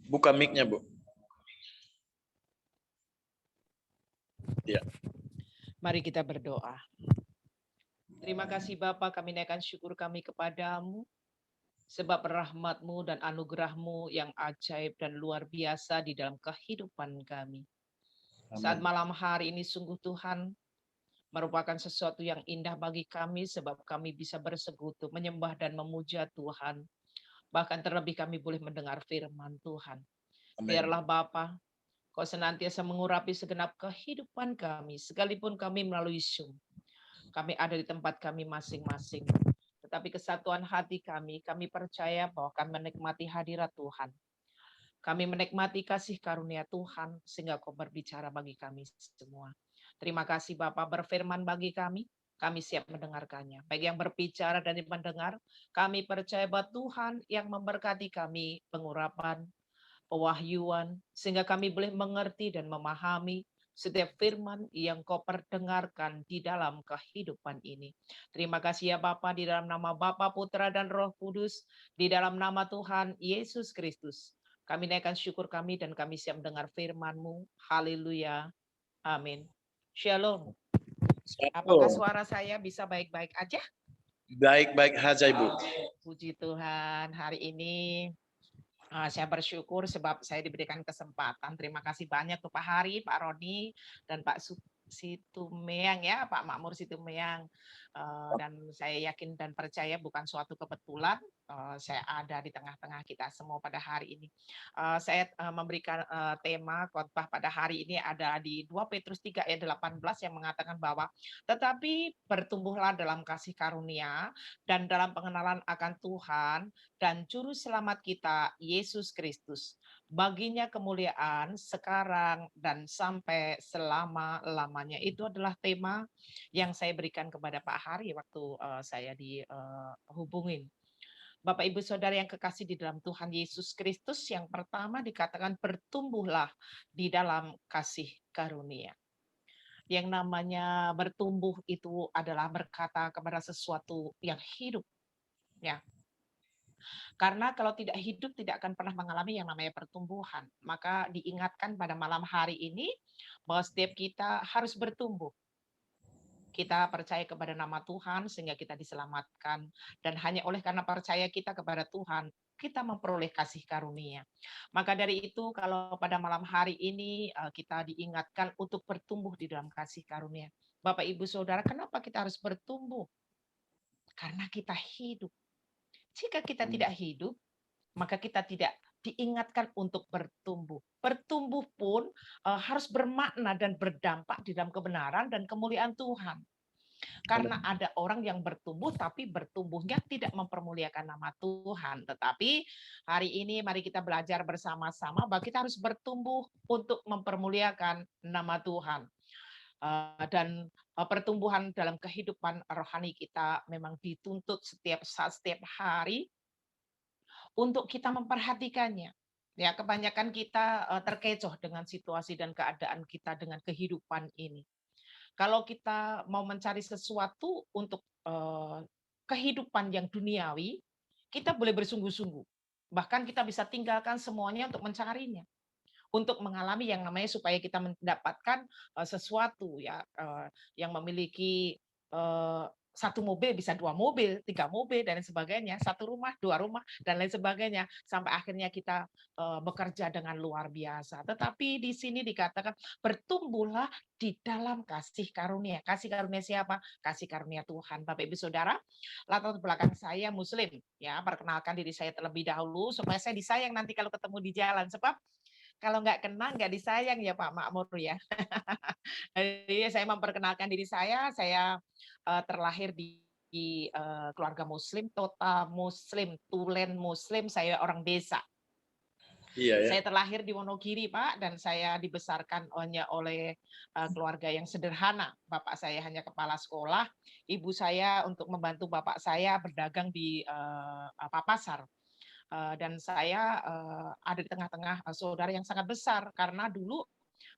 Buka mic-nya, Bu. Ya. Mari kita berdoa. Terima kasih Bapa, kami naikkan syukur kami kepadamu, sebab rahmat-Mu dan anugerah-Mu yang ajaib dan luar biasa di dalam kehidupan kami. Saat malam hari ini sungguh Tuhan, merupakan sesuatu yang indah bagi kami, sebab kami bisa bersekutu, menyembah dan memuja Tuhan. Bahkan terlebih kami boleh mendengar firman Tuhan. Biarlah Bapa, Kau senantiasa mengurapi segenap kehidupan kami, sekalipun kami melalui Zoom. Kami ada di tempat kami masing-masing. Tetapi kesatuan hati kami percaya bahwa kami menikmati hadirat Tuhan. Kami menikmati kasih karunia Tuhan, sehingga Kau berbicara bagi kami semua. Terima kasih Bapak berfirman bagi kami siap mendengarkannya. Baik yang berbicara dan yang mendengar, kami percaya bahwa Tuhan yang memberkati kami pengurapan, pewahyuan, sehingga kami boleh mengerti dan memahami setiap firman yang Kau perdengarkan di dalam kehidupan ini. Terima kasih ya Bapa, di dalam nama Bapa, Putra, dan Roh Kudus, di dalam nama Tuhan Yesus Kristus. Kami naikkan syukur kami dan kami siap mendengar firman-Mu. Haleluya. Amin. Shalom. Apakah suara saya bisa baik-baik aja? Baik-baik aja, Ibu. Puji Tuhan, hari ini saya bersyukur sebab saya diberikan kesempatan. Terima kasih banyak Pak Hari, Pak Roni, dan Pak Situmeang ya, Pak Makmur Situmeang. Dan saya yakin dan percaya bukan suatu kebetulan saya ada di tengah-tengah kita semua pada hari ini. Saya memberikan tema khotbah pada hari ini ada di 2 Petrus 3 ayat 18 yang mengatakan bahwa tetapi bertumbuhlah dalam kasih karunia dan dalam pengenalan akan Tuhan dan juru selamat kita Yesus Kristus. Baginya kemuliaan sekarang dan sampai selama-lamanya. Itu adalah tema yang saya berikan kepada Pak Hari waktu saya dihubungin. Bapak Ibu Saudara yang kekasih di dalam Tuhan Yesus Kristus, yang pertama dikatakan bertumbuhlah di dalam kasih karunia. Yang namanya bertumbuh itu adalah berkata kepada sesuatu yang hidup. Ya, karena kalau tidak hidup tidak akan pernah mengalami yang namanya pertumbuhan. Maka diingatkan pada malam hari ini bahwa setiap kita harus bertumbuh. Kita percaya kepada nama Tuhan sehingga kita diselamatkan. Dan hanya oleh karena percaya kita kepada Tuhan, kita memperoleh kasih karunia. Maka dari itu kalau pada malam hari ini kita diingatkan untuk bertumbuh di dalam kasih karunia. Bapak, Ibu, Saudara, kenapa kita harus bertumbuh? Karena kita hidup. Jika kita tidak hidup, maka kita tidak diingatkan untuk bertumbuh. Bertumbuh pun harus bermakna dan berdampak di dalam kebenaran dan kemuliaan Tuhan. Karena ada orang yang bertumbuh, tapi bertumbuhnya tidak mempermuliakan nama Tuhan. Tetapi hari ini mari kita belajar bersama-sama bahwa kita harus bertumbuh untuk mempermuliakan nama Tuhan. Dan pertumbuhan dalam kehidupan rohani kita memang dituntut setiap saat, setiap hari, untuk kita memperhatikannya. Ya, kebanyakan kita terkecoh dengan situasi dan keadaan kita dengan kehidupan ini. Kalau kita mau mencari sesuatu untuk kehidupan yang duniawi, kita boleh bersungguh-sungguh. Bahkan kita bisa tinggalkan semuanya untuk mencarinya. Untuk mengalami yang namanya supaya kita mendapatkan sesuatu ya yang memiliki satu mobil bisa 2 mobil, 3 mobil dan lain sebagainya, satu rumah, 2 rumah dan lain sebagainya sampai akhirnya kita bekerja dengan luar biasa. Tetapi di sini dikatakan bertumbuhlah di dalam kasih karunia. Kasih karunia siapa? Kasih karunia Tuhan. Bapak Ibu Saudara, latar belakang saya Muslim ya, perkenalkan diri saya terlebih dahulu supaya saya disayang nanti kalau ketemu di jalan, sebab kalau nggak kenal nggak disayang ya Pak Makmur ya. Jadi saya memperkenalkan diri saya terlahir di keluarga Muslim, total Muslim, tulen Muslim, saya orang desa. Iya, ya. Saya terlahir di Wonogiri Pak, dan saya dibesarkan hanya oleh keluarga yang sederhana. Bapak saya hanya kepala sekolah, ibu saya untuk membantu bapak saya berdagang di pasar. Dan saya ada di tengah-tengah saudara yang sangat besar karena dulu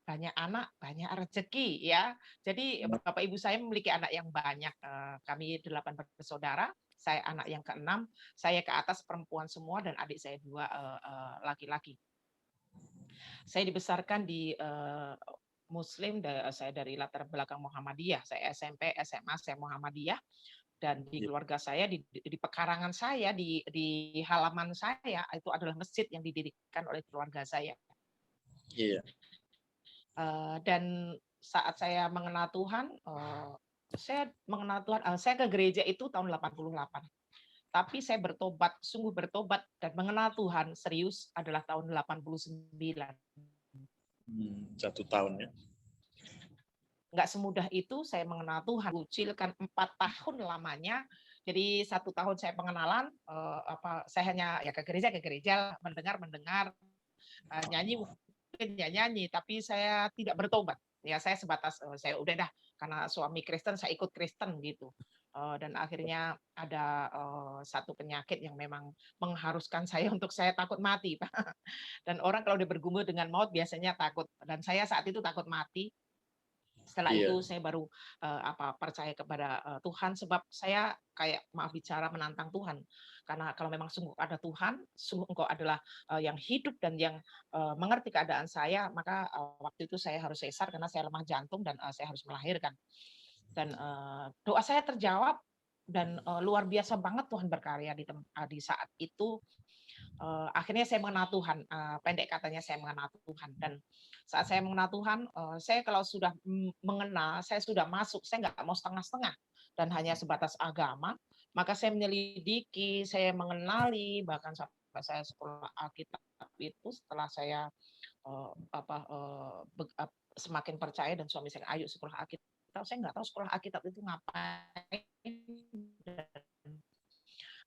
banyak anak, banyak rezeki ya. Jadi Bapak Ibu saya memiliki anak yang banyak. Kami 8 bersaudara, saya anak yang ke-6, saya ke atas perempuan semua dan adik saya 2 laki-laki. Saya dibesarkan di Muslim, saya dari latar belakang Muhammadiyah. Saya SMP, SMA, saya Muhammadiyah. Dan di Iya. keluarga saya, di pekarangan saya, di halaman saya, itu adalah masjid yang didirikan oleh keluarga saya. Iya. Dan saat saya mengenal Tuhan, saya ke gereja itu tahun 88. Tapi saya bertobat, sungguh bertobat dan mengenal Tuhan serius adalah tahun 89. 1 tahun ya. Nggak semudah itu saya mengenal Tuhan. Kucilkan 4 tahun lamanya. Jadi 1 tahun saya pengenalan, saya hanya ya ke gereja, mendengar, nyanyi mungkin ya nyanyi, tapi saya tidak bertobat. Ya saya sebatas saya udah dah karena suami Kristen saya ikut Kristen gitu. Dan akhirnya ada satu penyakit yang memang mengharuskan saya untuk saya takut mati, Pak. Dan orang kalau udah bergumul dengan maut biasanya takut. Dan saya saat itu takut mati. Setelah Iya. itu saya baru percaya kepada Tuhan sebab saya kayak maaf bicara menantang Tuhan. Karena kalau memang sungguh ada Tuhan, sungguh Engkau adalah yang hidup dan yang mengerti keadaan saya, maka waktu itu saya harus sesar karena saya lemah jantung dan saya harus melahirkan. Dan doa saya terjawab dan luar biasa banget Tuhan berkarya di saat itu. Akhirnya saya mengenal Tuhan, pendek katanya saya mengenal Tuhan. Dan saat saya mengenal Tuhan, saya kalau sudah mengenal, saya sudah masuk, saya nggak mau setengah-setengah dan hanya sebatas agama, maka saya menyelidiki, saya mengenali, bahkan sampai saya sekolah Alkitab itu setelah saya semakin percaya dan suami saya, ayo sekolah Alkitab, saya nggak tahu sekolah Alkitab itu ngapain.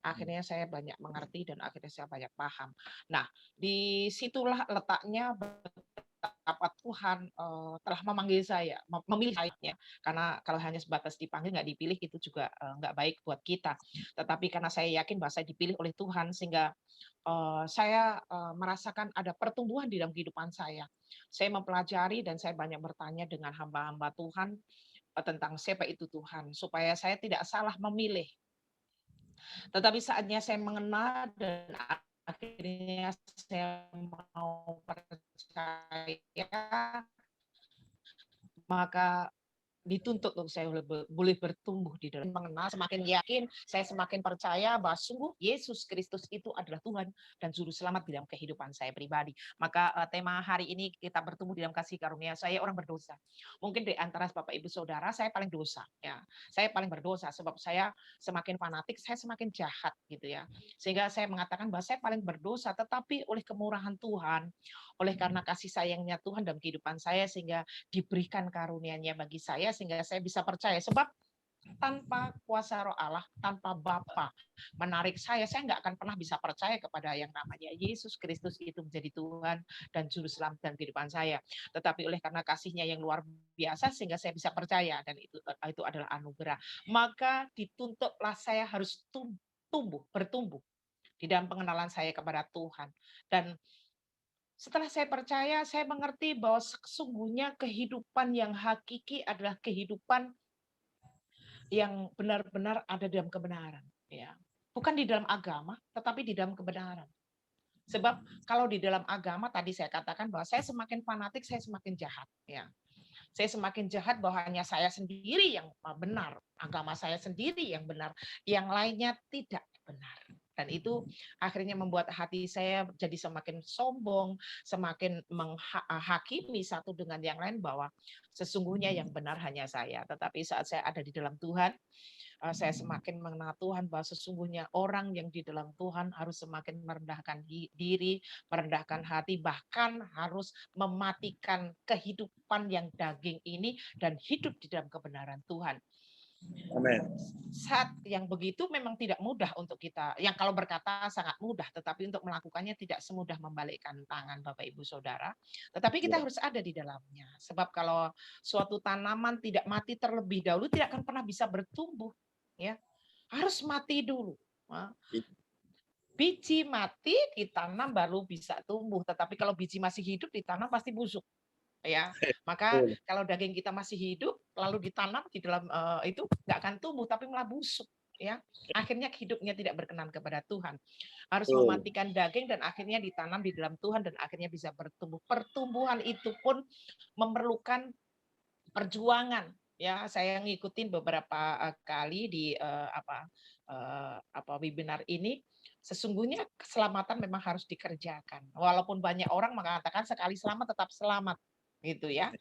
Akhirnya saya banyak mengerti dan akhirnya saya banyak paham. Nah, disitulah letaknya betapa Tuhan telah memanggil saya, memilih saya. Ya. Karena kalau hanya sebatas dipanggil nggak dipilih itu juga nggak baik buat kita. Tetapi karena saya yakin bahwa saya dipilih oleh Tuhan sehingga saya merasakan ada pertumbuhan di dalam kehidupan saya. Saya mempelajari dan saya banyak bertanya dengan hamba-hamba Tuhan tentang siapa itu Tuhan supaya saya tidak salah memilih. Tetapi saatnya saya mengenal dan akhirnya saya mau percaya, maka dituntut untuk saya boleh bertumbuh di dalam mengenal, semakin yakin, saya semakin percaya bahwa sungguh Yesus Kristus itu adalah Tuhan dan juru selamat di dalam kehidupan saya pribadi. Maka tema hari ini kita bertumbuh di dalam kasih karunia. Saya orang berdosa. Mungkin di antara Bapak Ibu Saudara saya paling dosa ya. Saya paling berdosa sebab saya semakin fanatik, saya semakin jahat gitu ya. Sehingga saya mengatakan bahwa saya paling berdosa, tetapi oleh kemurahan Tuhan, oleh karena kasih sayangnya Tuhan dalam kehidupan saya sehingga diberikan karunia-Nya bagi saya sehingga saya bisa percaya sebab tanpa kuasa Roh Allah, tanpa Bapa menarik saya nggak akan pernah bisa percaya kepada yang namanya Yesus Kristus itu menjadi Tuhan dan juru selamat dalam kehidupan saya. Tetapi oleh karena kasih-Nya yang luar biasa sehingga saya bisa percaya dan itu adalah anugerah. Maka dituntutlah saya harus bertumbuh di dalam pengenalan saya kepada Tuhan. Dan setelah saya percaya, saya mengerti bahwa sesungguhnya kehidupan yang hakiki adalah kehidupan yang benar-benar ada dalam kebenaran. Ya. Bukan di dalam agama, tetapi di dalam kebenaran. Sebab kalau di dalam agama, tadi saya katakan bahwa saya semakin fanatik, saya semakin jahat. Ya. Saya semakin jahat bahwa hanya saya sendiri yang benar, agama saya sendiri yang benar, yang lainnya tidak benar. Dan itu akhirnya membuat hati saya jadi semakin sombong, semakin menghakimi satu dengan yang lain bahwa sesungguhnya yang benar hanya saya. Tetapi saat saya ada di dalam Tuhan, saya semakin mengenal Tuhan bahwa sesungguhnya orang yang di dalam Tuhan harus semakin merendahkan diri, merendahkan hati, bahkan harus mematikan kehidupan yang daging ini dan hidup di dalam kebenaran Tuhan. Amin. Saat yang begitu memang tidak mudah untuk kita. Yang kalau berkata sangat mudah, tetapi untuk melakukannya tidak semudah membalikkan tangan Bapak Ibu Saudara. Tetapi kita harus ada di dalamnya. Sebab kalau suatu tanaman tidak mati terlebih dahulu tidak akan pernah bisa bertumbuh. Ya, harus mati dulu. Biji mati ditanam baru bisa tumbuh. Tetapi kalau biji masih hidup ditanam pasti busuk. Ya, maka kalau daging kita masih hidup lalu ditanam di dalam itu nggak akan tumbuh tapi malah busuk. ya. Akhirnya hidupnya tidak berkenan kepada Tuhan. Harus Betul. mematikan daging dan akhirnya ditanam di dalam Tuhan dan akhirnya bisa bertumbuh. Pertumbuhan itu pun memerlukan perjuangan. Ya, saya ngikutin beberapa kali di webinar ini. Sesungguhnya keselamatan memang harus dikerjakan. Walaupun banyak orang mengatakan sekali selamat tetap selamat, gitu ya.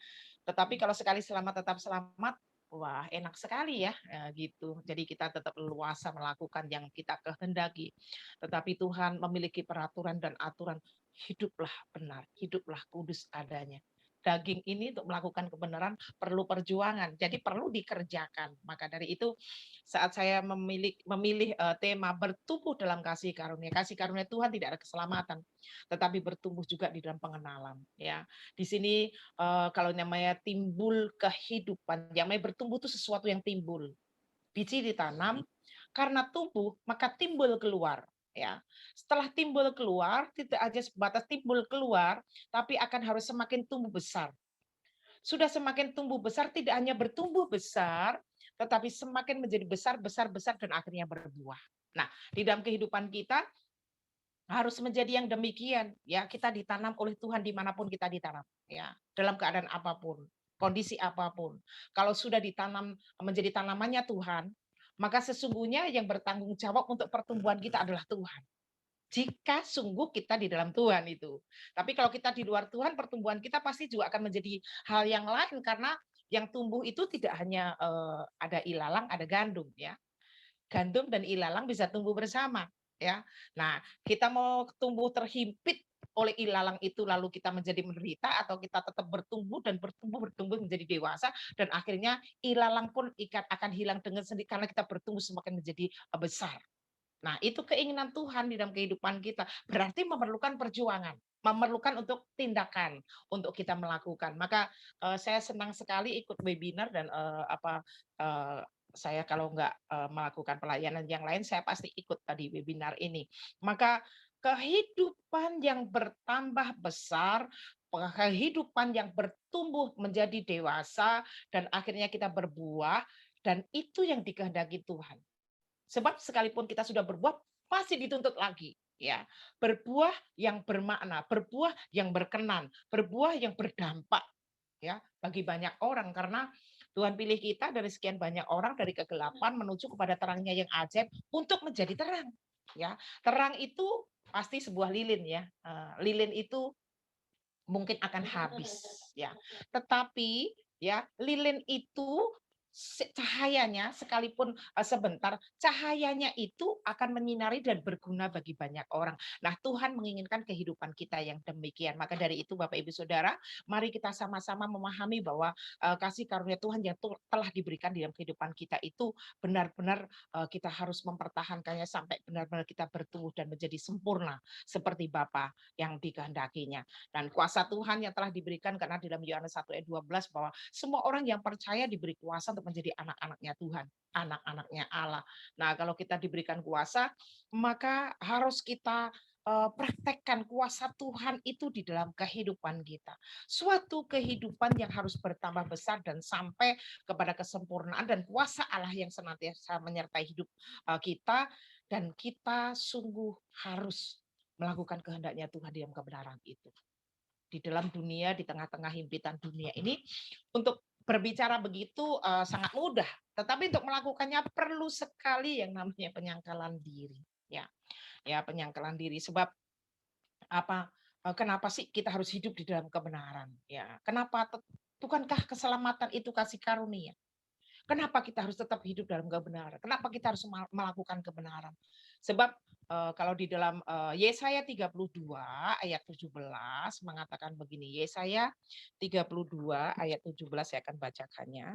Tetapi kalau sekali selamat tetap selamat, wah enak sekali ya, gitu. Jadi kita tetap leluasa melakukan yang kita kehendaki. Tetapi Tuhan memiliki peraturan dan aturan, hiduplah benar, hiduplah kudus adanya. Daging ini untuk melakukan kebenaran perlu perjuangan, jadi perlu dikerjakan. Maka dari itu saat saya memilih tema bertumbuh dalam kasih karunia Tuhan tidak ada keselamatan, tetapi bertumbuh juga di dalam pengenalan. Ya, di sini kalau namanya timbul kehidupan, yang namanya bertumbuh itu sesuatu yang timbul. Biji ditanam, karena tumbuh maka timbul keluar. Ya, setelah timbul keluar tidak aja sebatas timbul keluar, tapi akan harus semakin tumbuh besar. Sudah semakin tumbuh besar, tidak hanya bertumbuh besar, tetapi semakin menjadi besar, besar, besar, dan akhirnya berbuah. Nah, di dalam kehidupan kita harus menjadi yang demikian. Ya, kita ditanam oleh Tuhan dimanapun kita ditanam. Ya, dalam keadaan apapun, kondisi apapun. Kalau sudah ditanam menjadi tanamannya Tuhan, maka sesungguhnya yang bertanggung jawab untuk pertumbuhan kita adalah Tuhan. Jika sungguh kita di dalam Tuhan itu. Tapi kalau kita di luar Tuhan, pertumbuhan kita pasti juga akan menjadi hal yang lain karena yang tumbuh itu tidak hanya ada ilalang, ada gandum ya. Gandum dan ilalang bisa tumbuh bersama ya. Nah, kita mau tumbuh terhimpit oleh ilalang itu lalu kita menjadi menderita atau kita tetap bertumbuh dan bertumbuh menjadi dewasa dan akhirnya ilalang pun akan hilang dengan sendiri karena kita bertumbuh semakin menjadi besar. Nah, itu keinginan Tuhan di dalam kehidupan kita. Berarti memerlukan perjuangan, memerlukan untuk tindakan untuk kita melakukan. Maka saya senang sekali ikut webinar dan saya kalau nggak melakukan pelayanan yang lain, saya pasti ikut tadi webinar ini. Maka kehidupan yang bertambah besar, kehidupan yang bertumbuh menjadi dewasa, dan akhirnya kita berbuah, dan itu yang dikehendaki Tuhan. Sebab sekalipun kita sudah berbuah, pasti dituntut lagi. Ya, berbuah yang bermakna, berbuah yang berkenan, berbuah yang berdampak ya bagi banyak orang karena Tuhan pilih kita dari sekian banyak orang dari kegelapan menuju kepada terangnya yang ajaib untuk menjadi terang. Ya, terang itu pasti sebuah lilin ya. Lilin itu mungkin akan habis ya. Tetapi ya lilin itu cahayanya sekalipun sebentar, cahayanya itu akan menyinari dan berguna bagi banyak orang. Nah, Tuhan menginginkan kehidupan kita yang demikian. Maka dari itu Bapak Ibu Saudara, mari kita sama-sama memahami bahwa kasih karunia Tuhan yang telah diberikan di dalam kehidupan kita itu benar-benar kita harus mempertahankannya sampai benar-benar kita bertumbuh dan menjadi sempurna seperti Bapa yang dikehendakinya. Dan kuasa Tuhan yang telah diberikan karena di dalam Yohanes 1 ayat 12 bahwa semua orang yang percaya diberi kuasa untuk menjadi anak-anaknya Tuhan, anak-anaknya Allah. Nah, kalau kita diberikan kuasa, maka harus kita praktekkan kuasa Tuhan itu di dalam kehidupan kita. Suatu kehidupan yang harus bertambah besar dan sampai kepada kesempurnaan dan kuasa Allah yang senantiasa menyertai hidup kita dan kita sungguh harus melakukan kehendaknya Tuhan di dalam kebenaran itu. Di dalam dunia, di tengah-tengah himpitan dunia ini, untuk berbicara begitu sangat mudah, tetapi untuk melakukannya perlu sekali yang namanya penyangkalan diri. Ya, penyangkalan diri. Sebab apa? Kenapa sih kita harus hidup di dalam kebenaran? Ya, kenapa? Bukankah keselamatan itu kasih karunia? Kenapa kita harus tetap hidup dalam kebenaran? Kenapa kita harus melakukan kebenaran? Sebab kalau di dalam Yesaya 32 ayat 17 mengatakan begini, Yesaya 32 ayat 17 saya akan bacakannya.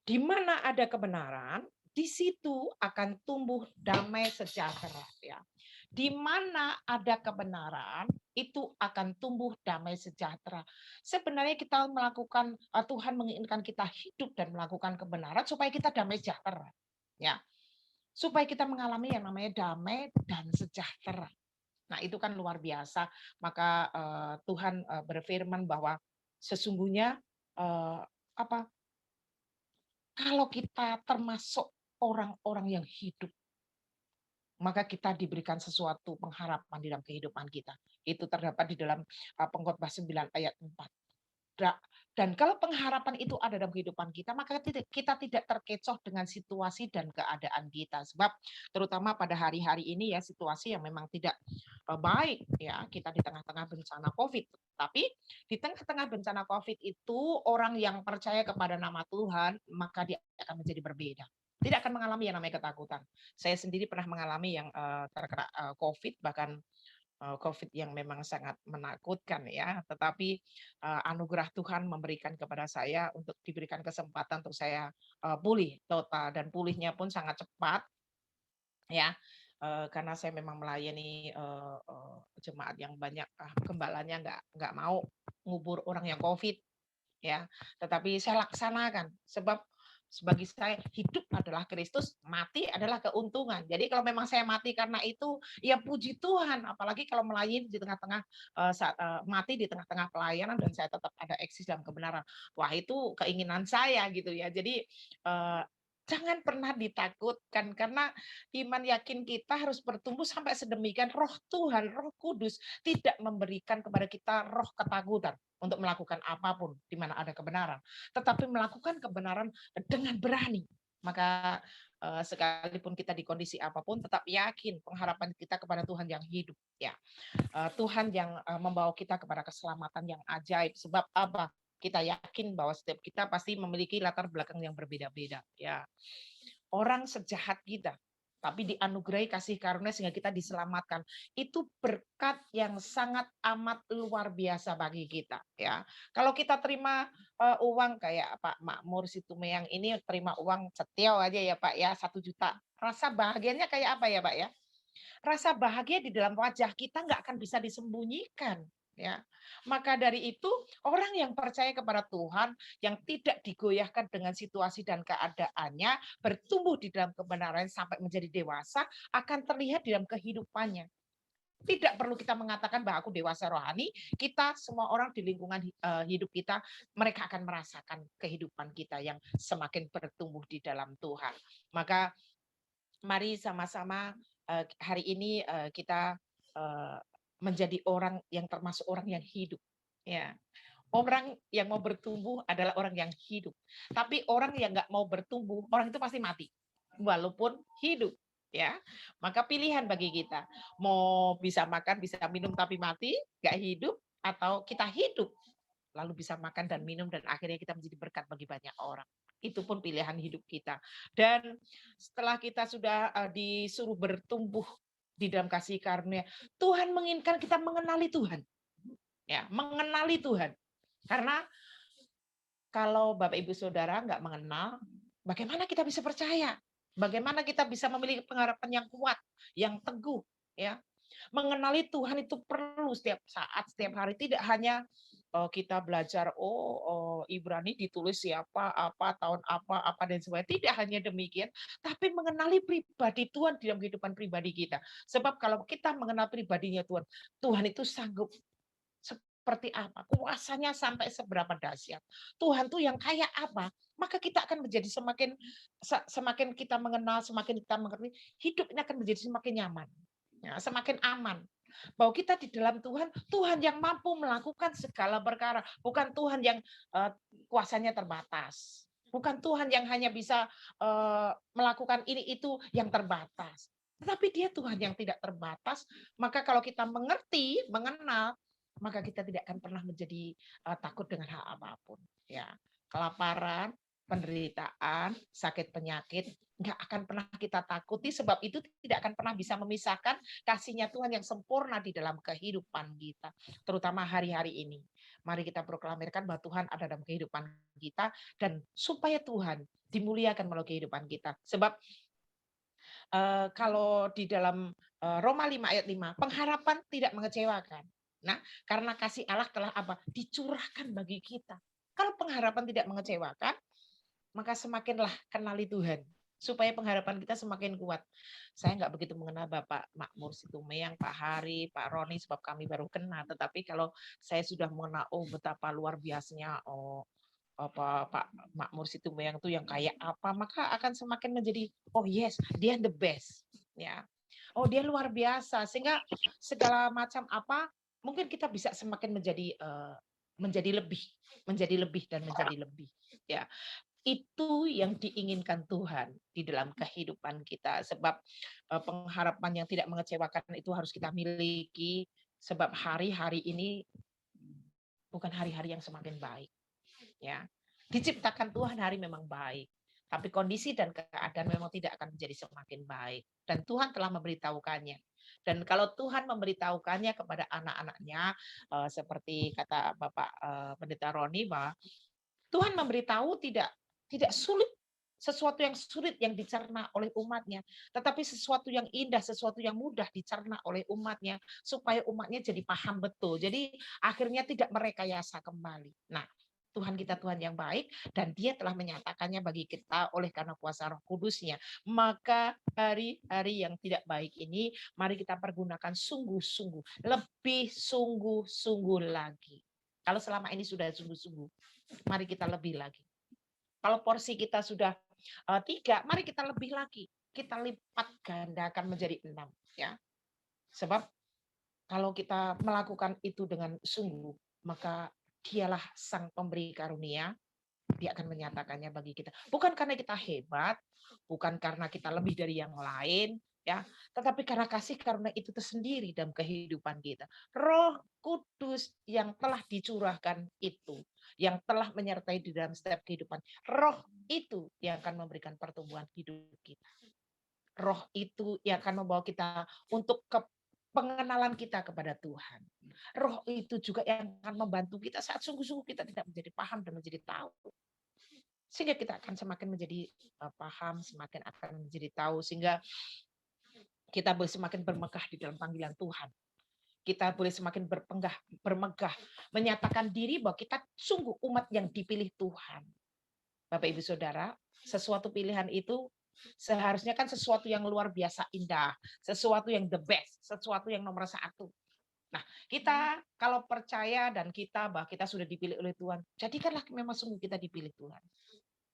Di mana ada kebenaran, di situ akan tumbuh damai sejahtera ya. Di mana ada kebenaran, itu akan tumbuh damai sejahtera. Sebenarnya kita melakukan Tuhan menginginkan kita hidup dan melakukan kebenaran supaya kita damai sejahtera. Ya. Supaya kita mengalami yang namanya damai dan sejahtera. Nah, itu kan luar biasa. Maka Tuhan berfirman bahwa sesungguhnya apa? Kalau kita termasuk orang-orang yang hidup, maka kita diberikan sesuatu pengharapan di dalam kehidupan kita. Itu terdapat di dalam Pengkhotbah 9 ayat 4. Dan kalau pengharapan itu ada dalam kehidupan kita, maka kita tidak terkecoh dengan situasi dan keadaan kita. Sebab terutama pada hari-hari ini ya, situasi yang memang tidak baik ya, kita di tengah-tengah bencana COVID. Tapi di tengah-tengah bencana COVID itu orang yang percaya kepada nama Tuhan, maka dia akan menjadi berbeda. Tidak akan mengalami yang namanya ketakutan. Saya sendiri pernah mengalami yang terkena COVID, bahkan COVID yang memang sangat menakutkan ya, tetapi anugerah Tuhan memberikan kepada saya untuk diberikan kesempatan untuk saya pulih total, dan pulihnya pun sangat cepat ya. Karena saya memang melayani jemaat yang banyak, gembalanya nggak mau ngubur orang yang COVID ya, tetapi saya laksanakan sebab bagi saya hidup adalah Kristus, mati adalah keuntungan. Jadi kalau memang saya mati karena itu, ya puji Tuhan. Apalagi kalau melayani di tengah-tengah mati di tengah-tengah pelayanan dan saya tetap ada eksis dalam kebenaran. Wah itu keinginan saya gitu ya. Jadi jangan pernah ditakutkan karena iman yakin kita harus bertumbuh sampai sedemikian roh Tuhan, Roh Kudus tidak memberikan kepada kita roh ketakutan untuk melakukan apapun di mana ada kebenaran, tetapi melakukan kebenaran dengan berani. Maka sekalipun kita di kondisi apapun tetap yakin pengharapan kita kepada Tuhan yang hidup ya. Tuhan yang membawa kita kepada keselamatan yang ajaib. Sebab apa? Kita yakin bahwa setiap kita pasti memiliki latar belakang yang berbeda-beda ya. Orang sejahat kita tapi dianugerahi kasih karunia sehingga kita diselamatkan. Itu berkat yang sangat amat luar biasa bagi kita ya. Kalau kita terima uang kayak Pak Makmur Situmeyang ini terima uang cetiau aja ya Pak ya, 1 juta. Rasa bahagianya kayak apa ya Pak ya? Rasa bahagia di dalam wajah kita nggak akan bisa disembunyikan. Ya, maka dari itu orang yang percaya kepada Tuhan, yang tidak digoyahkan dengan situasi dan keadaannya, bertumbuh di dalam kebenaran sampai menjadi dewasa, akan terlihat di dalam kehidupannya. Tidak perlu kita mengatakan bahwa aku dewasa rohani, kita semua orang di lingkungan hidup kita, mereka akan merasakan kehidupan kita yang semakin bertumbuh di dalam Tuhan. Maka mari sama-sama hari ini kita menjadi orang yang termasuk orang yang hidup. Ya, orang yang mau bertumbuh adalah orang yang hidup. Tapi orang yang nggak mau bertumbuh, orang itu pasti mati, walaupun hidup. Ya, maka pilihan bagi kita mau bisa makan, bisa minum tapi mati, nggak hidup, atau kita hidup lalu bisa makan dan minum dan akhirnya kita menjadi berkat bagi banyak orang. Itu pun pilihan hidup kita. Dan setelah kita sudah disuruh bertumbuh di dalam kasih karunia, Tuhan menginginkan kita mengenali Tuhan. Ya, mengenali Tuhan. Karena kalau Bapak Ibu Saudara nggak mengenal, bagaimana kita bisa percaya? Bagaimana kita bisa memiliki pengharapan yang kuat, yang teguh, ya? Mengenali Tuhan itu perlu setiap saat, setiap hari. Tidak hanya kita belajar, Ibrani ditulis siapa, apa, tahun apa, dan sebagainya. Tidak hanya demikian, tapi mengenali pribadi Tuhan di dalam kehidupan pribadi kita. Sebab kalau kita mengenal pribadinya Tuhan, Tuhan itu sanggup seperti apa, kuasanya sampai seberapa dahsyat. Tuhan tuh yang kayak apa, maka kita akan menjadi semakin kita mengenal, semakin kita mengerti, hidup ini akan menjadi semakin nyaman, ya, semakin aman. Bahwa kita di dalam Tuhan, Tuhan yang mampu melakukan segala perkara, bukan Tuhan yang kuasanya terbatas. Bukan Tuhan yang hanya bisa melakukan ini itu yang terbatas. Tetapi dia Tuhan yang tidak terbatas, maka kalau kita mengerti, mengenal, maka kita tidak akan pernah menjadi takut dengan hal apapun. Ya, kelaparan, penderitaan, sakit penyakit, nggak akan pernah kita takuti, sebab itu tidak akan pernah bisa memisahkan kasih-Nya Tuhan yang sempurna di dalam kehidupan kita, terutama hari-hari ini. Mari kita proklamirkan bahwa Tuhan ada dalam kehidupan kita dan supaya Tuhan dimuliakan melalui kehidupan kita. Sebab kalau di dalam Roma 5 ayat 5, pengharapan tidak mengecewakan. Nah, karena kasih Allah telah apa? Dicurahkan bagi kita. Kalau pengharapan tidak mengecewakan, maka semakinlah kenali Tuhan. Supaya pengharapan kita semakin kuat. Saya nggak begitu mengenal Bapak Makmur Situmeyang, Pak Hari, Pak Roni, sebab kami baru kenal. Tetapi kalau saya sudah mengenal, betapa luar biasanya Pak Makmur Situbondo tuh yang kayak apa, maka akan semakin menjadi oh yes, dia the best ya. Oh, dia luar biasa sehingga segala macam apa mungkin kita bisa semakin menjadi lebih, dan menjadi lebih ya. Itu yang diinginkan Tuhan di dalam kehidupan kita sebab pengharapan yang tidak mengecewakan itu harus kita miliki sebab hari-hari ini bukan hari-hari yang semakin baik ya. Diciptakan Tuhan hari memang baik, tapi kondisi dan keadaan memang tidak akan menjadi semakin baik. Dan Tuhan telah memberitahukannya. Dan kalau Tuhan memberitahukannya kepada anak-anaknya, seperti kata Bapak Pendeta Roni, bahwa Tuhan memberitahu tidak sulit, sesuatu yang sulit yang dicerna oleh umatnya, tetapi sesuatu yang indah, sesuatu yang mudah dicerna oleh umatnya, supaya umatnya jadi paham betul. Jadi akhirnya tidak merekayasa kembali. Nah, Tuhan kita Tuhan yang baik dan Dia telah menyatakannya bagi kita oleh karena kuasa Roh Kudus-Nya. Maka hari-hari yang tidak baik ini mari kita pergunakan sungguh-sungguh, lebih sungguh-sungguh lagi. Kalau selama ini sudah sungguh-sungguh, mari kita lebih lagi. Kalau porsi kita sudah 3, mari kita lebih lagi. Kita lipat gandakan menjadi 6 ya. Sebab kalau kita melakukan itu dengan sungguh, maka Dialah Sang Pemberi Karunia, Dia akan menyatakannya bagi kita. Bukan karena kita hebat, bukan karena kita lebih dari yang lain, ya, tetapi karena kasih karunia itu tersendiri dalam kehidupan kita. Roh Kudus yang telah dicurahkan itu, yang telah menyertai di dalam setiap kehidupan. Roh itu yang akan memberikan pertumbuhan hidup kita. Roh itu yang akan membawa kita untuk ke pengenalan kita kepada Tuhan. Roh itu juga yang akan membantu kita saat sungguh-sungguh kita tidak menjadi paham dan menjadi tahu. Sehingga kita akan semakin menjadi paham, semakin akan menjadi tahu, sehingga kita boleh semakin bermegah di dalam panggilan Tuhan. Kita boleh semakin bermegah, menyatakan diri bahwa kita sungguh umat yang dipilih Tuhan. Bapak Ibu Saudara, sesuatu pilihan itu seharusnya kan sesuatu yang luar biasa indah, sesuatu yang the best, sesuatu yang nomor 1. Nah, kita kalau percaya dan kita bahwa kita sudah dipilih oleh Tuhan, jadikanlah memang sungguh kita dipilih Tuhan.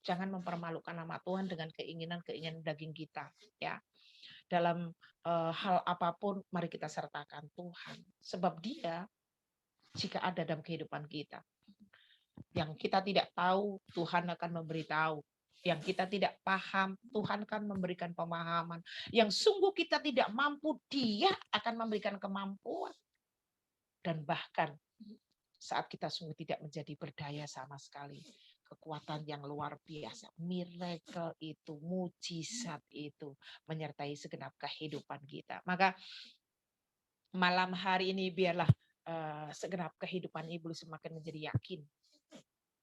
Jangan mempermalukan nama Tuhan dengan keinginan-keinginan daging kita, ya. Dalam hal apapun, mari kita sertakan Tuhan, sebab Dia jika ada dalam kehidupan kita, yang kita tidak tahu, Tuhan akan memberitahu. Yang kita tidak paham, Tuhan akan memberikan pemahaman. Yang sungguh kita tidak mampu, Dia akan memberikan kemampuan. Dan bahkan saat kita sungguh tidak menjadi berdaya sama sekali, kekuatan yang luar biasa, miracle itu, mujizat itu menyertai segenap kehidupan kita. Maka malam hari ini biarlah segenap kehidupan ini boleh semakin menjadi yakin,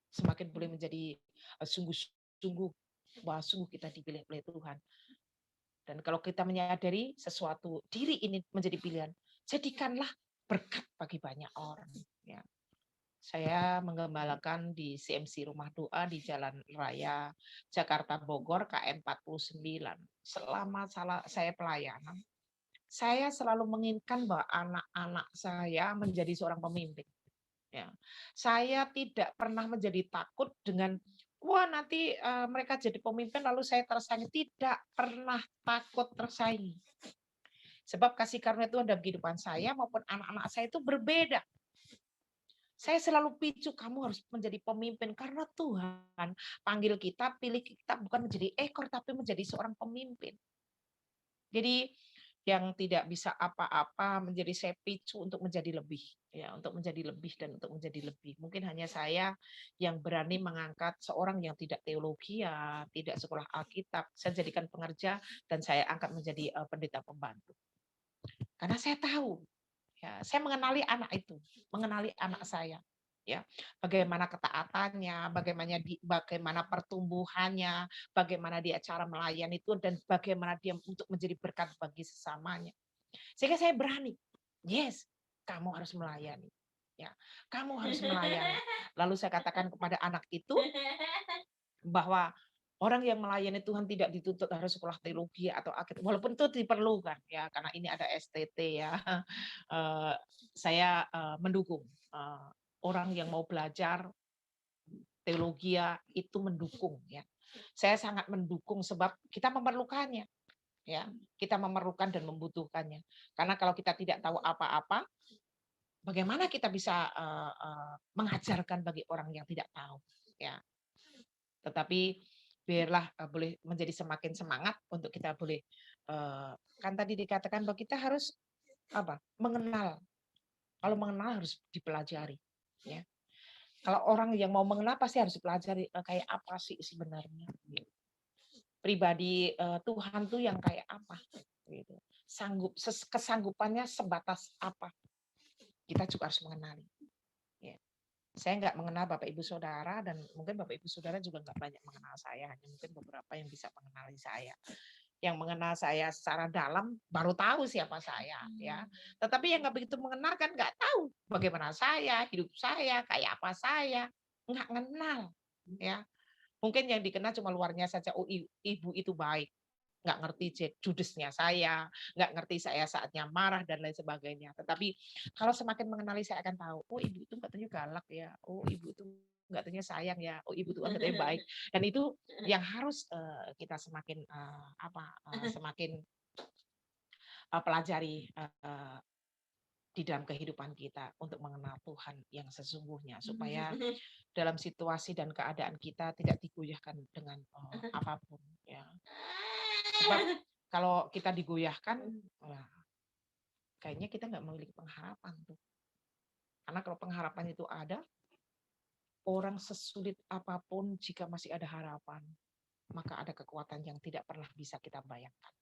semakin boleh menjadi sungguh-sungguh bahwa sungguh kita dipilih oleh Tuhan. Dan kalau kita menyadari sesuatu diri ini menjadi pilihan, jadikanlah berkat bagi banyak orang. Ya. Saya menggembalakan di CMC Rumah Doa di Jalan Raya Jakarta Bogor KM 49. Selama saya pelayanan, saya selalu menginginkan bahwa anak-anak saya menjadi seorang pemimpin. Ya. Saya tidak pernah menjadi takut dengan wah nanti mereka jadi pemimpin lalu saya tersaingi. Tidak pernah takut tersaingi. Sebab kasih karunia Tuhan dalam kehidupan saya maupun anak-anak saya itu berbeda. Saya selalu picu, kamu harus menjadi pemimpin. Karena Tuhan panggil kita, pilih kita bukan menjadi ekor, tapi menjadi seorang pemimpin. Jadi yang tidak bisa apa-apa menjadi saya picu untuk menjadi lebih. Ya, untuk menjadi lebih dan untuk menjadi lebih. Mungkin hanya saya yang berani mengangkat seorang yang tidak teologi, ya, tidak sekolah Alkitab. Saya jadikan pengerja dan saya angkat menjadi pendeta pembantu. Karena saya tahu, ya, saya mengenali anak itu, mengenali anak saya, ya, bagaimana ketaatannya, bagaimana pertumbuhannya, bagaimana dia cara melayani itu dan bagaimana dia untuk menjadi berkat bagi sesamanya. Sehingga saya berani, yes, kamu harus melayani, ya, kamu harus melayani. Lalu saya katakan kepada anak itu bahwa orang yang melayani Tuhan tidak dituntut harus sekolah teologi atau Alkitab, walaupun itu diperlukan ya karena ini ada STT ya. Saya mendukung orang yang mau belajar teologia itu mendukung ya. Saya sangat mendukung sebab kita memerlukannya ya. Kita memerlukan dan membutuhkannya. Karena kalau kita tidak tahu apa-apa, bagaimana kita bisa mengajarkan bagi orang yang tidak tahu ya. Tetapi biarlah boleh menjadi semakin semangat untuk kita boleh kan tadi dikatakan bahwa kita harus mengenal. Kalau mengenal harus dipelajari ya. Kalau orang yang mau mengenal pasti harus dipelajari kayak apa sih sebenarnya. Pribadi Tuhan tuh yang kayak apa gitu. Kesanggupannya sebatas apa. Kita juga harus mengenali. Ya. Saya nggak mengenal Bapak Ibu Saudara dan mungkin Bapak Ibu Saudara juga nggak banyak mengenal saya, hanya mungkin beberapa yang bisa mengenali saya. Yang mengenal saya secara dalam baru tahu siapa saya ya. Tetapi yang nggak begitu mengenal kan nggak tahu bagaimana saya, hidup saya, kayak apa saya, nggak kenal ya. Mungkin yang dikenal cuma luarnya saja, oh ibu itu baik. Nggak ngerti judesnya saya, nggak ngerti saya saatnya marah dan lain sebagainya. Tetapi kalau semakin mengenali saya akan tahu, oh ibu itu katanya galak ya, oh ibu itu nggak tanya sayang ya, oh ibu itu katanya baik. Dan itu yang harus kita semakin semakin pelajari di dalam kehidupan kita untuk mengenal Tuhan yang sesungguhnya supaya dalam situasi dan keadaan kita tidak digoyahkan dengan apapun ya. Sebab kalau kita digoyahkan, kayaknya kita nggak memiliki pengharapan tuh. Karena kalau pengharapan itu ada, orang sesulit apapun jika masih ada harapan, maka ada kekuatan yang tidak pernah bisa kita bayangkan.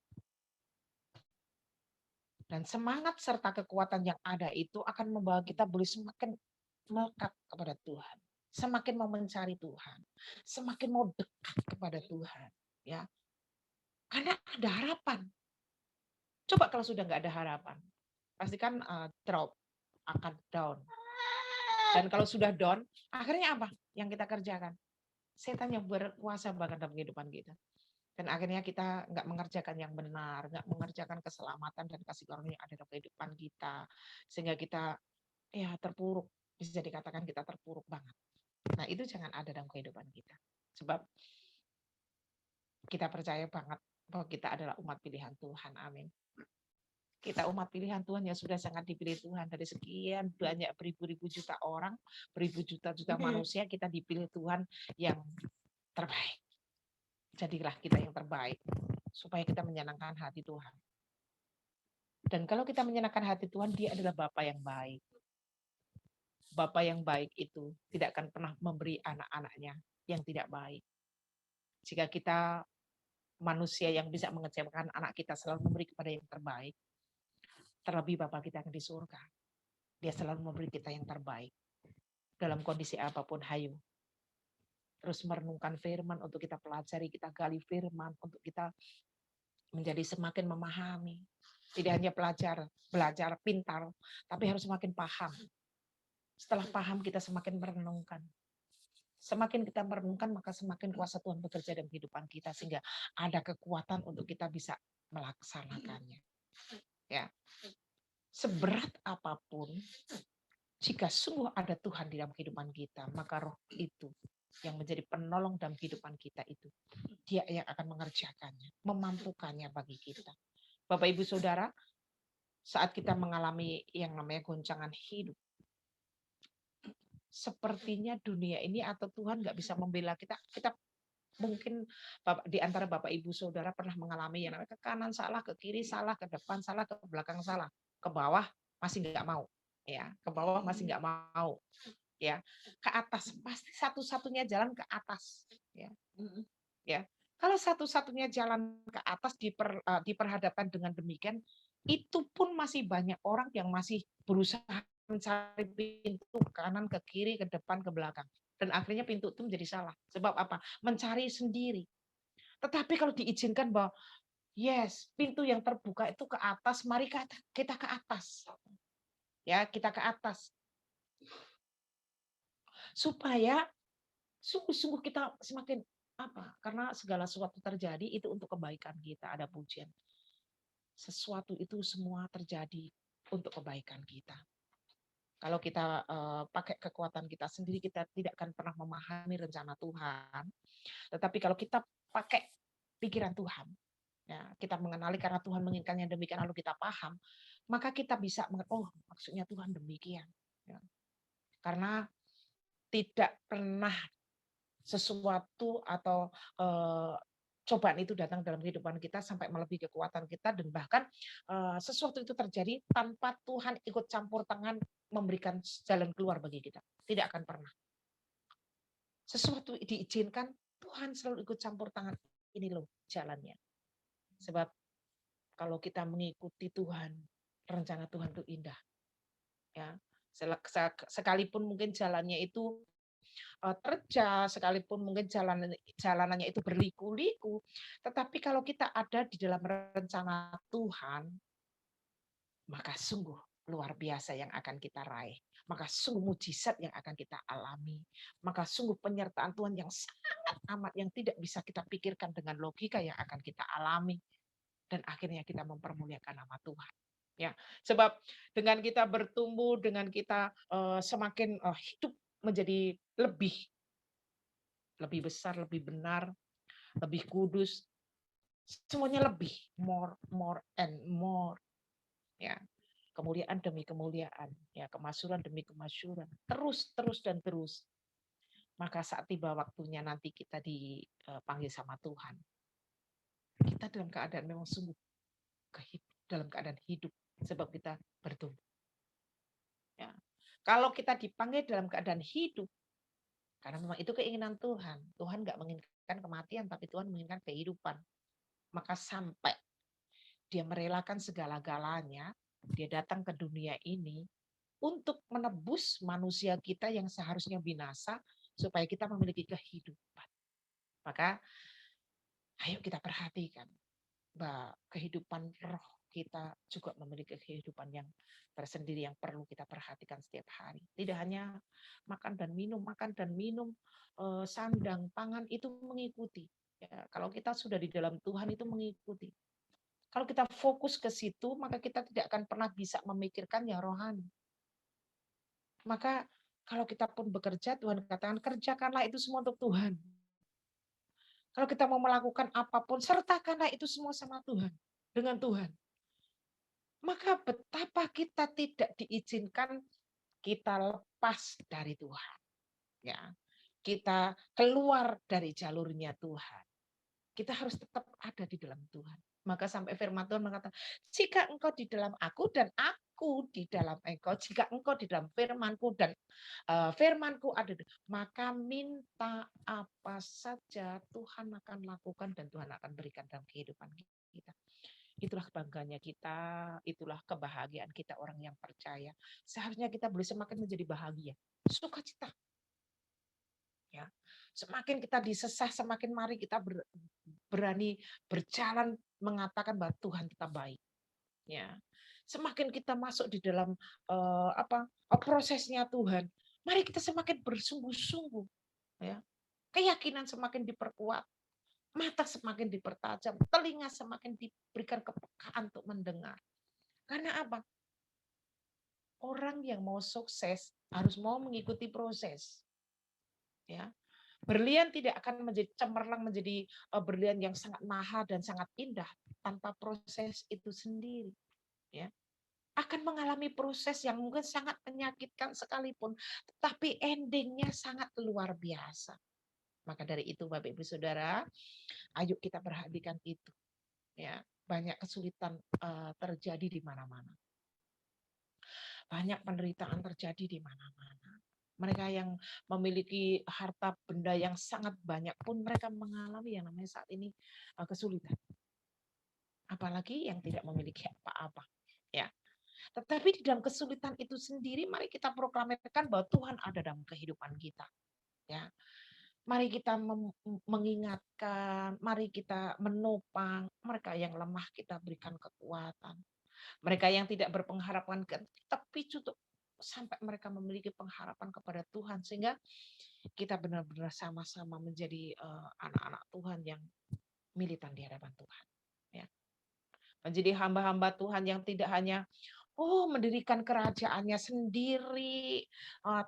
Dan semangat serta kekuatan yang ada itu akan membawa kita boleh semakin melekat kepada Tuhan, semakin mau mencari Tuhan, semakin mau dekat kepada Tuhan, ya. Karena ada harapan. Coba kalau sudah nggak ada harapan, pasti kan drop, akan down. Dan kalau sudah down, akhirnya apa yang kita kerjakan? Setan yang berkuasa bahkan dalam kehidupan kita. Dan akhirnya kita nggak mengerjakan yang benar, nggak mengerjakan keselamatan dan kasih karunia yang ada dalam kehidupan kita. Sehingga kita ya terpuruk, bisa dikatakan kita terpuruk banget. Nah itu jangan ada dalam kehidupan kita. Sebab kita percaya banget bahwa kita adalah umat pilihan Tuhan. Amin. Kita umat pilihan Tuhan yang sudah sangat dipilih Tuhan dari sekian banyak beribu-ribu juta orang, beribu juta-juta manusia, kita dipilih Tuhan yang terbaik. Jadilah kita yang terbaik supaya kita menyenangkan hati Tuhan. Dan kalau kita menyenangkan hati Tuhan, Dia adalah Bapa yang baik. Bapa yang baik itu tidak akan pernah memberi anak-anaknya yang tidak baik. Jika kita manusia yang bisa mengecewakan anak kita selalu memberi kepada yang terbaik, terlebih Bapa kita yang di surga. Dia selalu memberi kita yang terbaik. Dalam kondisi apapun, hayu. Terus merenungkan firman untuk kita pelajari, kita gali firman untuk kita menjadi semakin memahami. Tidak hanya belajar pintar, tapi harus semakin paham. Setelah paham, kita semakin merenungkan. Semakin kita merenungkan, maka semakin kuasa Tuhan bekerja dalam kehidupan kita, sehingga ada kekuatan untuk kita bisa melaksanakannya. Ya. Seberat apapun, jika sungguh ada Tuhan di dalam kehidupan kita, maka roh itu yang menjadi penolong dalam kehidupan kita itu, Dia yang akan mengerjakannya, memampukannya bagi kita. Bapak Ibu Saudara, saat kita mengalami yang namanya goncangan hidup, sepertinya dunia ini atau Tuhan nggak bisa membela kita. Kita mungkin di antara Bapak Ibu Saudara pernah mengalami yang namanya ke kanan salah, ke kiri salah, ke depan salah, ke belakang salah, ke bawah masih nggak mau, ya, ke bawah masih nggak mau, ya, ke atas pasti satu-satunya jalan ke atas, ya, ya. Kalau satu-satunya jalan ke atas diperhadapkan dengan demikian, itu pun masih banyak orang yang masih berusaha mencari pintu kanan, ke kiri, ke depan, ke belakang. Dan akhirnya pintu itu menjadi salah. Sebab apa? Mencari sendiri. Tetapi kalau diizinkan bahwa yes, pintu yang terbuka itu ke atas, mari kita ke atas. Ya, kita ke atas. Supaya sungguh-sungguh kita semakin apa? Karena segala sesuatu terjadi itu untuk kebaikan kita, ada pujian. Sesuatu itu semua terjadi untuk kebaikan kita. Kalau kita pakai kekuatan kita sendiri, kita tidak akan pernah memahami rencana Tuhan. Tetapi kalau kita pakai pikiran Tuhan, ya, kita mengenali karena Tuhan menginginkan yang demikian, lalu kita paham, maka kita bisa oh maksudnya Tuhan demikian. Ya. Karena tidak pernah sesuatu atau cobaan itu datang dalam kehidupan kita sampai melebihi kekuatan kita, dan bahkan sesuatu itu terjadi tanpa Tuhan ikut campur tangan memberikan jalan keluar bagi kita. Tidak akan pernah. Sesuatu diizinkan, Tuhan selalu ikut campur tangan. Ini loh jalannya. Sebab kalau kita mengikuti Tuhan, rencana Tuhan itu indah. Ya, sekalipun mungkin jalannya itu terjal, sekalipun mungkin jalanannya itu berliku-liku, tetapi kalau kita ada di dalam rencana Tuhan, maka sungguh luar biasa yang akan kita raih. Maka sungguh mujizat yang akan kita alami. Maka sungguh penyertaan Tuhan yang sangat amat yang tidak bisa kita pikirkan dengan logika yang akan kita alami. Dan akhirnya kita mempermuliakan nama Tuhan. Ya, sebab dengan kita bertumbuh, dengan kita semakin hidup menjadi lebih besar, lebih benar, lebih kudus, semuanya lebih, more and more. Ya, kemuliaan demi kemuliaan, ya, kemasyhuran demi kemasyhuran, terus dan terus. Maka saat tiba waktunya nanti kita dipanggil sama Tuhan, kita dalam keadaan memang sungguh dalam keadaan hidup, sebab kita bertumbuh. Ya. Kalau kita dipanggil dalam keadaan hidup, karena memang itu keinginan Tuhan. Tuhan nggak menginginkan kematian, tapi Tuhan menginginkan kehidupan. Maka sampai dia merelakan segala-galanya, dia datang ke dunia ini untuk menebus manusia kita yang seharusnya binasa, supaya kita memiliki kehidupan. Maka ayo kita perhatikan bahwa kehidupan roh kita juga memiliki kehidupan yang tersendiri yang perlu kita perhatikan setiap hari. Tidak hanya makan dan minum, sandang, pangan itu mengikuti. Ya, kalau kita sudah di dalam Tuhan itu mengikuti. Kalau kita fokus ke situ, maka kita tidak akan pernah bisa memikirkan yang rohani. Maka kalau kita pun bekerja, Tuhan katakan kerjakanlah itu semua untuk Tuhan. Kalau kita mau melakukan apapun, sertakanlah itu semua sama Tuhan, dengan Tuhan. Maka betapa kita tidak diizinkan kita lepas dari Tuhan. Ya, kita keluar dari jalurnya Tuhan. Kita harus tetap ada di dalam Tuhan. Maka sampai firman Tuhan mengatakan, jika engkau di dalam aku dan aku di dalam engkau, jika engkau di dalam firmanku dan firmanku ada, maka minta apa saja Tuhan akan lakukan dan Tuhan akan berikan dalam kehidupan kita. Itulah kebanggaannya kita, itulah kebahagiaan kita orang yang percaya. Seharusnya kita boleh semakin menjadi bahagia, sukacita. Ya, semakin kita disesah, semakin mari kita berani berjalan mengatakan bahwa Tuhan tetap baik. Ya, semakin kita masuk di dalam prosesnya Tuhan, mari kita semakin bersungguh-sungguh. Ya, keyakinan semakin diperkuat, mata semakin dipertajam, telinga semakin diberikan kepekaan untuk mendengar. Karena apa? Orang yang mau sukses harus mau mengikuti proses. Ya, berlian tidak akan menjadi cemerlang menjadi berlian yang sangat mahal dan sangat indah tanpa proses itu sendiri. Ya, akan mengalami proses yang mungkin sangat menyakitkan sekalipun, tetapi endingnya sangat luar biasa. Maka dari itu, Bapak Ibu Saudara, ayo kita perhatikan itu. Ya, banyak kesulitan terjadi di mana-mana. Banyak penderitaan terjadi di mana-mana. Mereka yang memiliki harta benda yang sangat banyak pun mereka mengalami yang namanya saat ini kesulitan. Apalagi yang tidak memiliki apa-apa. Ya. Tetapi di dalam kesulitan itu sendiri, mari kita proklamirkan bahwa Tuhan ada dalam kehidupan kita. Ya. Mari kita mengingatkan, mari kita menopang mereka yang lemah, kita berikan kekuatan. Mereka yang tidak berpengharapan, tapi cukup sampai mereka memiliki pengharapan kepada Tuhan, sehingga kita benar-benar sama-sama menjadi anak-anak Tuhan yang militan di hadapan Tuhan. Ya. Menjadi hamba-hamba Tuhan yang tidak hanya mendirikan kerajaannya sendiri,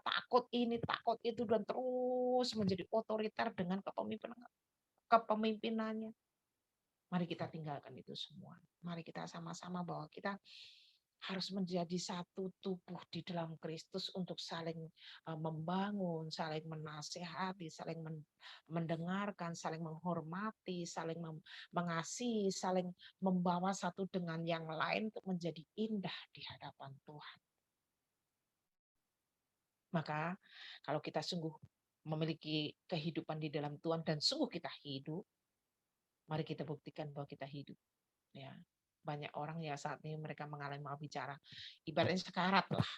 takut ini, takut itu, dan terus menjadi otoriter dengan kepemimpinannya. Mari kita tinggalkan itu semua. Mari kita sama-sama bahwa kita harus menjadi satu tubuh di dalam Kristus untuk saling membangun, saling menasehati, saling mendengarkan, saling menghormati, saling mengasihi, saling membawa satu dengan yang lain untuk menjadi indah di hadapan Tuhan. Maka kalau kita sungguh memiliki kehidupan di dalam Tuhan dan sungguh kita hidup, mari kita buktikan bahwa kita hidup. Ya, banyak orang ya saat ini mereka mengalami mal bicara, ibaratnya sekarat lah.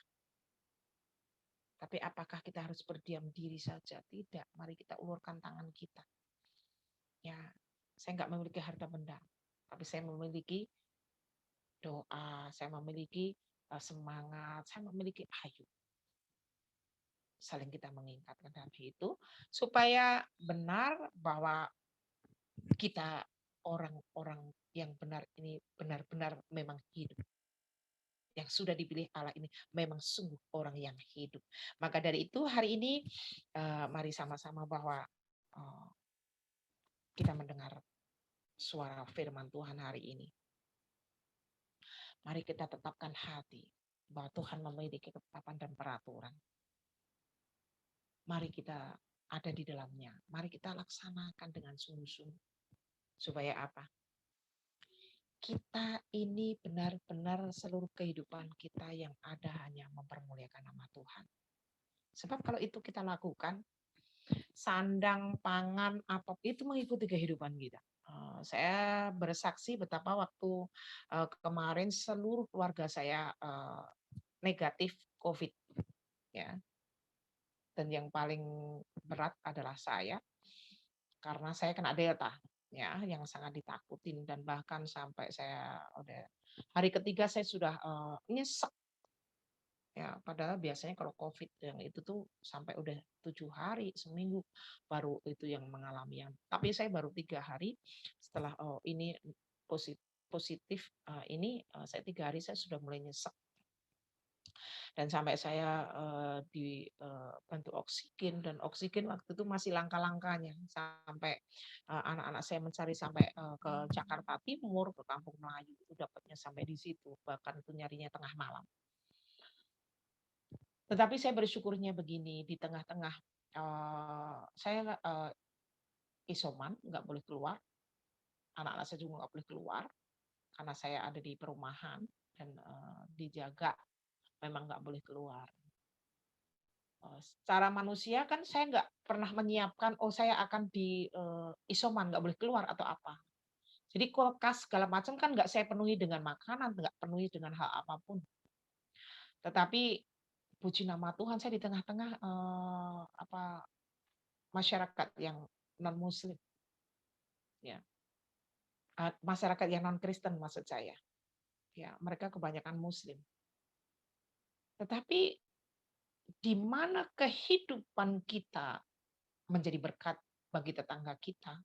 Tapi apakah kita harus berdiam diri saja? Tidak. Mari kita ulurkan tangan kita. Ya, saya nggak memiliki harta benda, tapi saya memiliki doa, saya memiliki semangat, saya memiliki ayu. Saling kita mengingatkan dalam itu supaya benar bahwa kita orang-orang yang benar ini benar-benar memang hidup. Yang sudah dipilih Allah ini memang sungguh orang yang hidup. Maka dari itu hari ini mari sama-sama bahwa kita mendengar suara firman Tuhan hari ini. Mari kita tetapkan hati bahwa Tuhan memiliki ketetapan dan peraturan. Mari kita ada di dalamnya. Mari kita laksanakan dengan sungguh-sungguh. Supaya apa? Kita ini benar-benar seluruh kehidupan kita yang ada hanya mempermuliakan nama Tuhan. Sebab kalau itu kita lakukan, sandang, pangan, apapun itu mengikuti kehidupan kita. Saya bersaksi betapa waktu kemarin seluruh keluarga saya negatif COVID, ya. Dan yang paling berat adalah saya, karena saya kena Delta, ya, yang sangat ditakutin dan bahkan sampai saya udah hari ketiga saya sudah nyesek. Ya, padahal biasanya kalau COVID yang itu tuh sampai udah 7 hari, seminggu baru itu yang mengalami yang. Tapi saya baru 3 hari setelah ini positif ini saya 3 hari saya sudah mulai nyesek. Dan sampai saya dibantu oksigen, dan oksigen waktu itu masih langka-langkanya sampai anak-anak saya mencari sampai ke Jakarta Timur, ke Kampung Melayu itu dapatnya sampai di situ, bahkan itu nyarinya tengah malam. Tetapi saya bersyukurnya begini, di tengah-tengah saya isoman, nggak boleh keluar, anak-anak saya juga nggak boleh keluar karena saya ada di perumahan dan dijaga, memang nggak boleh keluar. Secara manusia kan saya nggak pernah menyiapkan, saya akan di isoman, nggak boleh keluar atau apa. Jadi kulkas segala macam kan nggak saya penuhi dengan makanan, nggak penuhi dengan hal apapun. Tetapi puji nama Tuhan saya di tengah-tengah masyarakat yang non Muslim, ya, masyarakat yang non Kristen maksud saya, ya, mereka kebanyakan Muslim. Tetapi di mana kehidupan kita menjadi berkat bagi tetangga kita,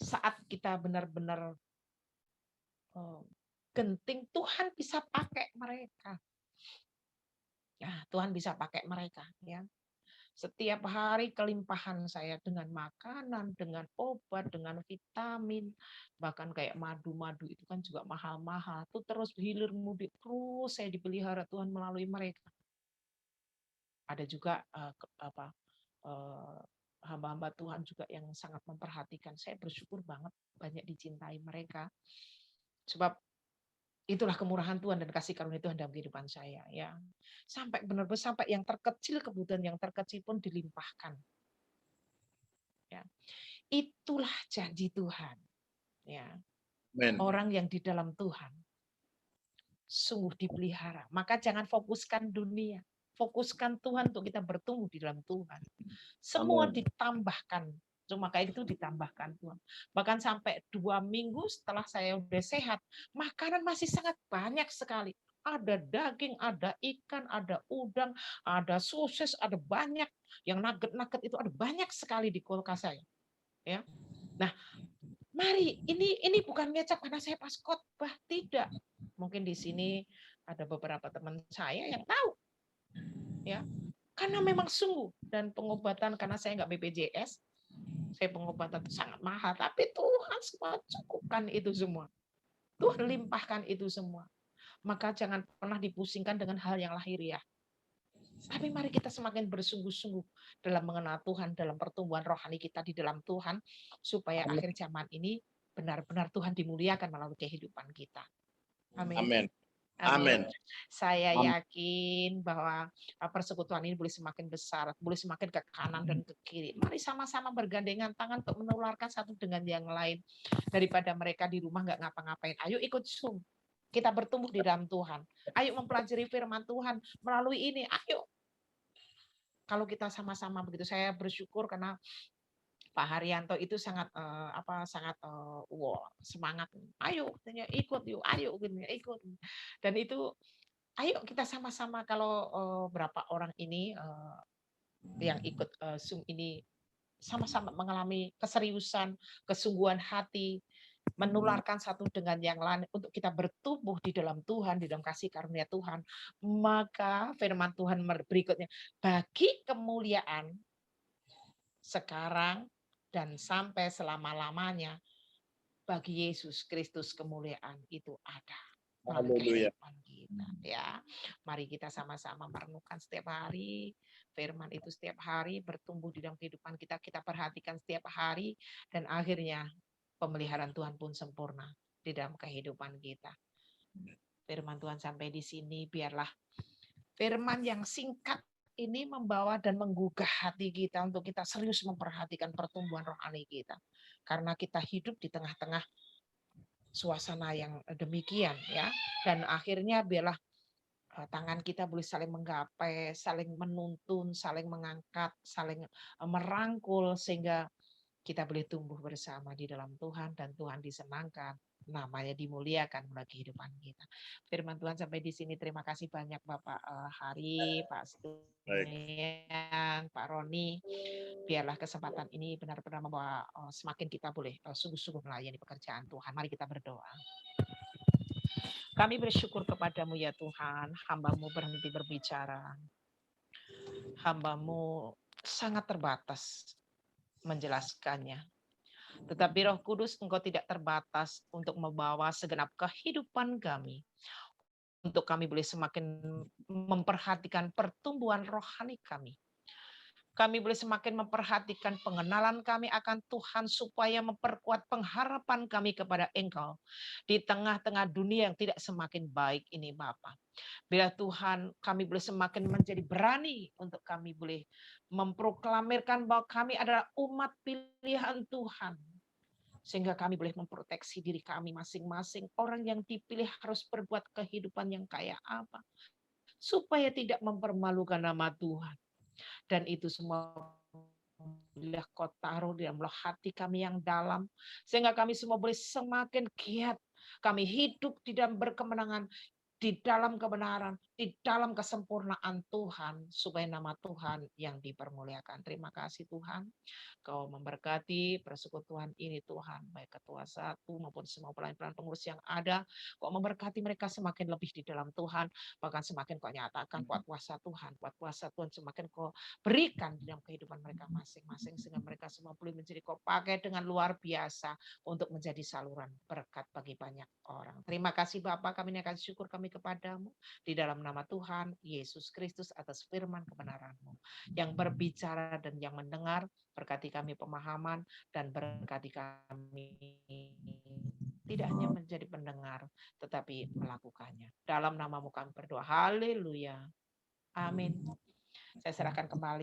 saat kita benar-benar genting, Tuhan bisa pakai mereka. Ya, Tuhan bisa pakai mereka, ya. Setiap hari kelimpahan saya dengan makanan, dengan obat, dengan vitamin, bahkan kayak madu-madu itu kan juga mahal-mahal. Itu terus hilir mudik, terus saya dipelihara Tuhan melalui mereka. Ada juga hamba-hamba Tuhan juga yang sangat memperhatikan. Saya bersyukur banget banyak dicintai mereka. Sebab itulah kemurahan Tuhan dan kasih karunia Tuhan dalam kehidupan saya, ya. Sampai benar-benar sampai yang terkecil, kebutuhan yang terkecil pun dilimpahkan. Ya. Itulah janji Tuhan. Ya. Amen. Orang yang di dalam Tuhan sungguh dipelihara. Maka jangan fokuskan dunia. Fokuskan Tuhan untuk kita bertumbuh di dalam Tuhan. Semua Amen. ditambahkan. Cuma kayak itu ditambahkan Tuhan. Bahkan sampai 2 minggu setelah saya udah sehat, makanan masih sangat banyak sekali. Ada daging, ada ikan, ada udang, ada sosis, ada banyak. Yang nugget-nugget itu ada banyak sekali di kulkas saya. Ya. Nah, mari ini bukan ngecap karena saya pas khotbah, tidak. Mungkin di sini Ada beberapa teman saya yang tahu, ya, karena memang sungguh. Dan pengobatan, karena saya nggak BPJS, saya pengobatan itu sangat mahal, tapi Tuhan semua cukupkan itu semua. Tuhan limpahkan itu semua. Maka jangan pernah dipusingkan dengan hal yang lahiriah. Tapi mari kita semakin bersungguh-sungguh dalam mengenal Tuhan, dalam pertumbuhan rohani kita di dalam Tuhan, supaya Amin. akhir zaman ini benar-benar Tuhan dimuliakan melalui kehidupan kita. Amin. Amin. Amin. Amin. Saya Amin. yakin bahwa persekutuan ini boleh semakin besar, boleh semakin ke kanan dan ke kiri. Mari sama-sama bergandengan tangan untuk menularkan satu dengan yang lain. Daripada mereka di rumah nggak ngapa-ngapain. Ayo ikut Zoom. Kita bertumbuh di dalam Tuhan. Ayo mempelajari firman Tuhan melalui ini. Ayo. Kalau kita sama-sama begitu, saya bersyukur karena Pak Haryanto itu sangat semangat. Ayo katanya ikut yuk, ayo ikut. Dan itu ayo kita sama-sama, kalau berapa orang ini yang ikut Zoom ini sama-sama mengalami keseriusan, kesungguhan hati, menularkan satu dengan yang lain untuk kita bertumbuh di dalam Tuhan, di dalam kasih karunia Tuhan. Maka firman Tuhan berikutnya, bagi kemuliaan sekarang dan sampai selama-lamanya, bagi Yesus Kristus kemuliaan itu ada melalui kehidupan kita, ya. Mari kita sama-sama merenungkan setiap hari firman itu, setiap hari bertumbuh di dalam kehidupan kita, kita perhatikan setiap hari, dan akhirnya pemeliharaan Tuhan pun sempurna di dalam kehidupan kita. Firman Tuhan sampai di sini, biarlah firman yang singkat ini membawa dan menggugah hati kita untuk kita serius memperhatikan pertumbuhan rohani kita. Karena kita hidup di tengah-tengah suasana yang demikian, ya. Dan akhirnya biarlah tangan kita boleh saling menggapai, saling menuntun, saling mengangkat, saling merangkul, sehingga kita boleh tumbuh bersama di dalam Tuhan dan Tuhan disenangkan, namanya dimuliakan melalui kehidupan kita. Firman Tuhan sampai di sini. Terima kasih banyak Bapak Hari, Pak Stumian, Pak Roni. Biarlah kesempatan ini benar-benar membawa semakin kita boleh sungguh-sungguh melayani pekerjaan Tuhan. Mari kita berdoa. Kami bersyukur kepadamu ya Tuhan, hamba-Mu berhenti berbicara. Hamba-Mu sangat terbatas menjelaskannya. Tetapi Roh Kudus, Engkau tidak terbatas untuk membawa segenap kehidupan kami. Untuk kami boleh semakin memperhatikan pertumbuhan rohani kami. Kami boleh semakin memperhatikan pengenalan kami akan Tuhan, supaya memperkuat pengharapan kami kepada Engkau di tengah-tengah dunia yang tidak semakin baik ini Bapa. Bila Tuhan, kami boleh semakin menjadi berani untuk kami boleh memproklamirkan bahwa kami adalah umat pilihan Tuhan. Sehingga kami boleh memproteksi diri kami masing-masing. Orang yang dipilih harus berbuat kehidupan yang kayak apa, supaya tidak mempermalukan nama Tuhan. Dan itu semua bila Kau taruh di dalam hati kami yang dalam, sehingga kami semua boleh semakin giat. Kami hidup di dalam berkemenangan, di dalam kebenaran, di dalam kesempurnaan Tuhan, supaya nama Tuhan yang dipermuliakan. Terima kasih Tuhan, Kau memberkati persekutuan ini Tuhan, baik ketua satu maupun semua pelayan-pelayan pengurus yang ada. Kau memberkati mereka semakin lebih di dalam Tuhan, bahkan semakin Kau nyatakan kuat kuasa Tuhan semakin Kau berikan di dalam kehidupan mereka masing-masing, sehingga mereka semua boleh menjadi Kau pakai dengan luar biasa untuk menjadi saluran berkat bagi banyak orang. Terima kasih Bapa, kami akan syukur kami kepadamu di dalam nama Tuhan Yesus Kristus atas firman kebenaran-Mu yang berbicara dan yang mendengar. Berkati kami pemahaman dan berkati kami tidak hanya menjadi pendengar tetapi melakukannya. Dalam nama-Mu kami berdoa. Haleluya. Amin. Saya serahkan kembali